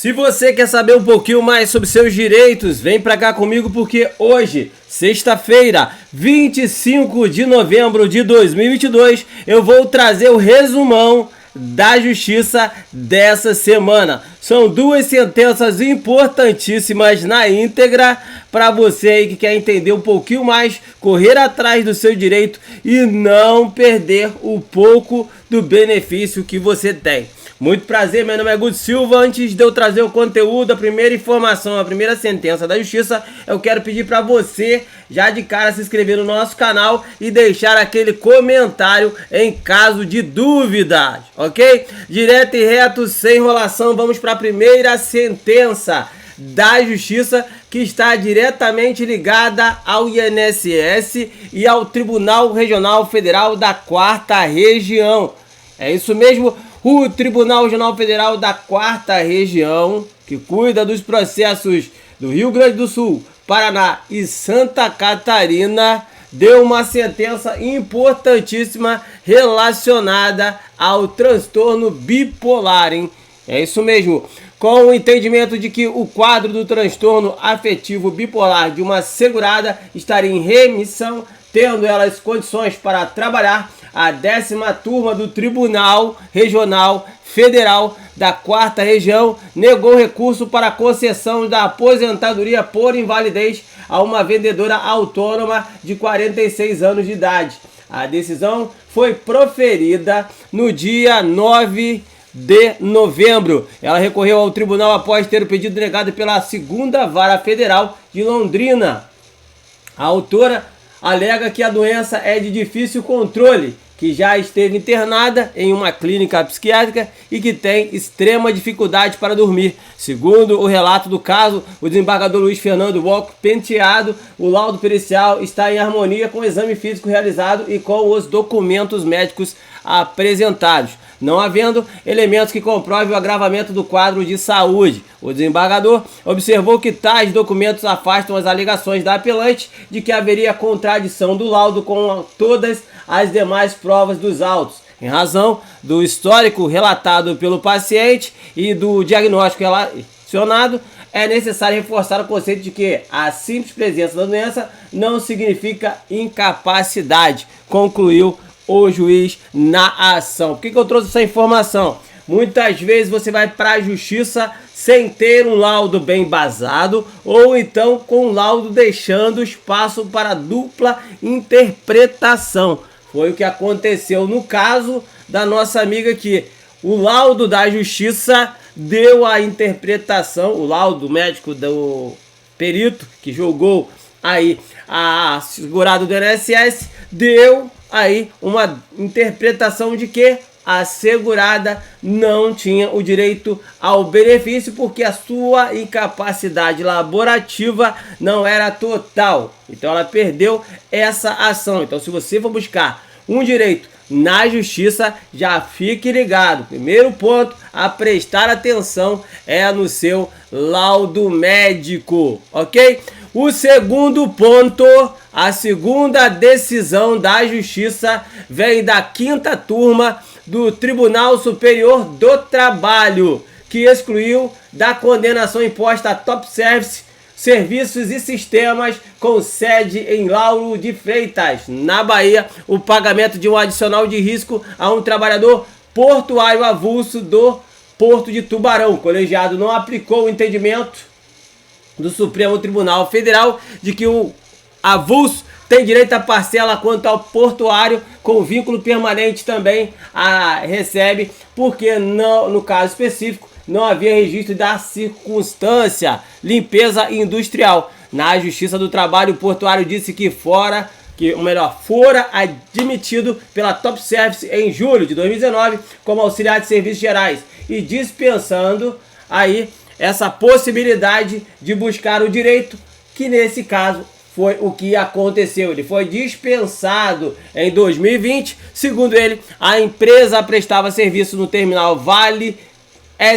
Se você quer saber um pouquinho mais sobre seus direitos, vem pra cá comigo porque hoje, sexta-feira, 25 de novembro de 2022, eu vou trazer o resumão da justiça dessa semana. São duas sentenças importantíssimas na íntegra para você aí que quer entender um pouquinho mais, correr atrás do seu direito e não perder o pouco do benefício que você tem. Muito prazer, meu nome é Guto Silva. Antes de eu trazer o conteúdo, a primeira informação, a primeira sentença da justiça, eu quero pedir para você, já de cara, se inscrever no nosso canal e deixar aquele comentário em caso de dúvidas, ok? Direto e reto, sem enrolação, vamos para a primeira sentença da justiça, que está diretamente ligada ao INSS e ao Tribunal Regional Federal da 4ª Região. É isso mesmo. O Tribunal Regional Federal da 4ª Região, que cuida dos processos do Rio Grande do Sul, Paraná e Santa Catarina, deu uma sentença importantíssima relacionada ao transtorno bipolar, hein? É isso mesmo. Com o entendimento de que o quadro do transtorno afetivo bipolar de uma segurada estaria em remissão, tendo elas condições para trabalhar, a 10ª turma do Tribunal Regional Federal da 4ª Região negou recurso para a concessão da aposentadoria por invalidez a uma vendedora autônoma de 46 anos de idade. A decisão foi proferida no dia 9 de novembro. Ela recorreu ao tribunal após ter o pedido negado pela 2ª Vara Federal de Londrina. A autora alega que a doença é de difícil controle, que já esteve internada em uma clínica psiquiátrica e que tem extrema dificuldade para dormir. Segundo o relato do caso, o desembargador Luiz Fernando Walker Penteado, o laudo pericial está em harmonia com o exame físico realizado e com os documentos médicos apresentados, não havendo elementos que comprovem o agravamento do quadro de saúde. O desembargador observou que tais documentos afastam as alegações da apelante de que haveria contradição do laudo com todas as demais provas dos autos. Em razão do histórico relatado pelo paciente e do diagnóstico relacionado, é necessário reforçar o conceito de que a simples presença da doença não significa incapacidade, concluiu o juiz na ação. Por que eu trouxe essa informação? Muitas vezes você vai para a justiça sem ter um laudo bem embasado, ou então com um laudo deixando espaço para dupla interpretação. Foi o que aconteceu no caso da nossa amiga aqui. O laudo da justiça deu a interpretação, o laudo médico do perito que julgou aí a segurada do INSS, deu aí uma interpretação de que a segurada não tinha o direito ao benefício porque a sua incapacidade laborativa não era total. Então ela perdeu essa ação. Então se você for buscar um direito na justiça, já fique ligado. Primeiro ponto a prestar atenção é no seu laudo médico, ok? O segundo ponto, a segunda decisão da justiça vem da 5ª turma do Tribunal Superior do Trabalho, que excluiu da condenação imposta a Top Service, Serviços e Sistemas com sede em Lauro de Freitas, na Bahia, o pagamento de um adicional de risco a um trabalhador portuário avulso do Porto de Tubarão. O colegiado não aplicou o entendimento do Supremo Tribunal Federal de que o avulso tem direito à parcela quanto ao portuário com vínculo permanente também recebe, porque no caso específico não havia registro da circunstância limpeza industrial. Na Justiça do Trabalho, o portuário disse que fora admitido pela Top Service em julho de 2019 como auxiliar de serviços gerais e dispensando aí essa possibilidade de buscar o direito, que nesse caso foi o que aconteceu. Ele foi dispensado em 2020. Segundo ele, a empresa prestava serviço no terminal Vale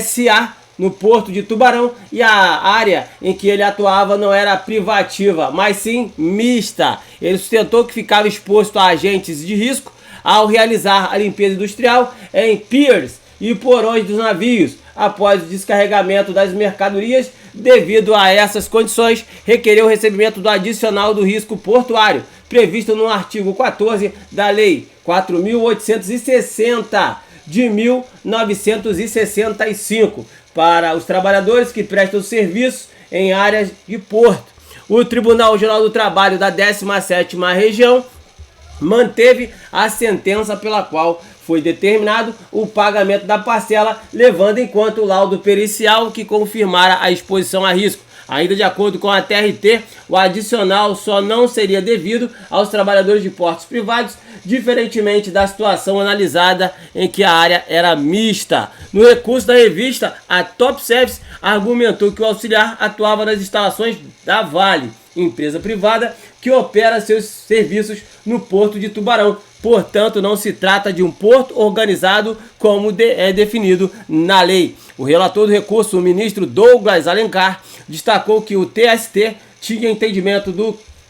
SA, no Porto de Tubarão, e a área em que ele atuava não era privativa, mas sim mista. Ele sustentou que ficava exposto a agentes de risco ao realizar a limpeza industrial em piers e porões dos navios, após o descarregamento das mercadorias. Devido a essas condições, requereu o recebimento do adicional do risco portuário, previsto no artigo 14 da Lei 4.860 de 1965, para os trabalhadores que prestam serviços em áreas de porto. O Tribunal Geral do Trabalho da 17ª Região manteve a sentença pela qual foi determinado o pagamento da parcela, levando em conta o laudo pericial que confirmara a exposição a risco. Ainda de acordo com a TRT, o adicional só não seria devido aos trabalhadores de portos privados, diferentemente da situação analisada em que a área era mista. No recurso da revista, a Top Service argumentou que o auxiliar atuava nas instalações da Vale, empresa privada que opera seus serviços no Porto de Tubarão. Portanto, não se trata de um porto organizado como é definido na lei. O relator do recurso, o ministro Douglas Alencar, destacou que o TST tinha entendimento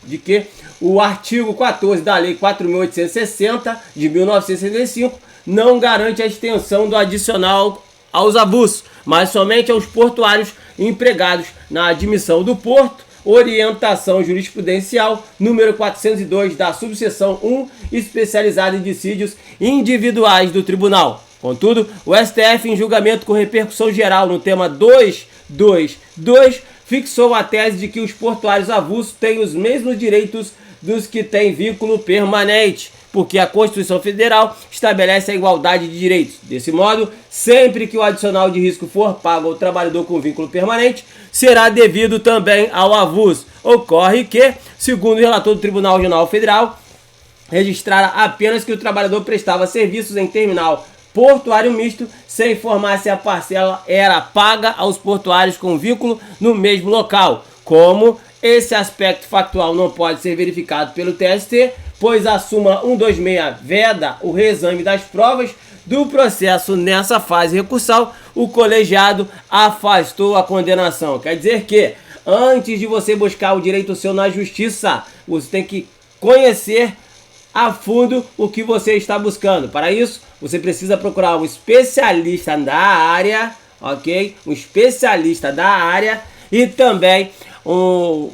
de que o artigo 14 da Lei 4.860 de 1965 não garante a extensão do adicional aos abusos, mas somente aos portuários empregados na admissão do porto. Orientação jurisprudencial número 402 da subseção 1, especializada em dissídios individuais do tribunal. Contudo, o STF, em julgamento com repercussão geral no tema 222, fixou a tese de que os portuários avulsos têm os mesmos direitos dos que têm vínculo permanente, porque a Constituição Federal estabelece a igualdade de direitos. Desse modo, sempre que o adicional de risco for pago ao trabalhador com vínculo permanente, será devido também ao avulso. Ocorre que, segundo o relator do Tribunal Regional Federal, registrara apenas que o trabalhador prestava serviços em terminal portuário misto, sem informar se a parcela era paga aos portuários com vínculo no mesmo local. Como esse aspecto factual não pode ser verificado pelo TST, pois a súmula 126 veda o reexame das provas do processo nessa fase recursal, o colegiado afastou a condenação. Quer dizer que, antes de você buscar o direito seu na justiça, você tem que conhecer a fundo o que você está buscando. Para isso, você precisa procurar um especialista da área, ok? Um especialista da área e também,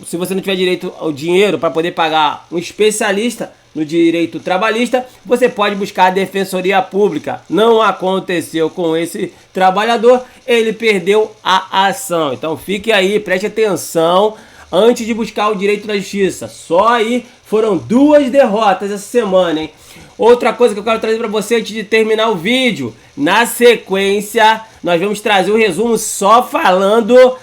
se você não tiver direito ao dinheiro para poder pagar um especialista no direito trabalhista, você pode buscar a Defensoria Pública. Não aconteceu com esse trabalhador, ele perdeu a ação. Então fique aí, preste atenção antes de buscar o direito da justiça. Só aí foram 2 derrotas essa semana, hein? Outra coisa que eu quero trazer para você antes de terminar o vídeo, na sequência nós vamos trazer um resumo só falando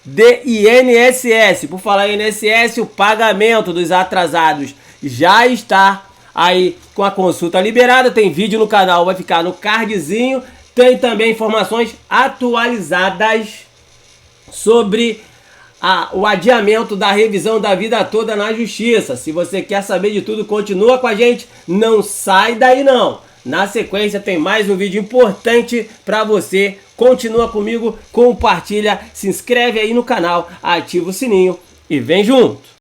de INSS. Por falar em INSS, o pagamento dos atrasados já está aí com a consulta liberada. Tem vídeo no canal, vai ficar no cardzinho. Tem também informações atualizadas sobre o adiamento da revisão da vida toda na justiça. Se você quer saber de tudo, continua com a gente, não sai daí não. Na sequência tem mais um vídeo importante para você. Continua comigo, compartilha, se inscreve aí no canal, ativa o sininho e vem junto.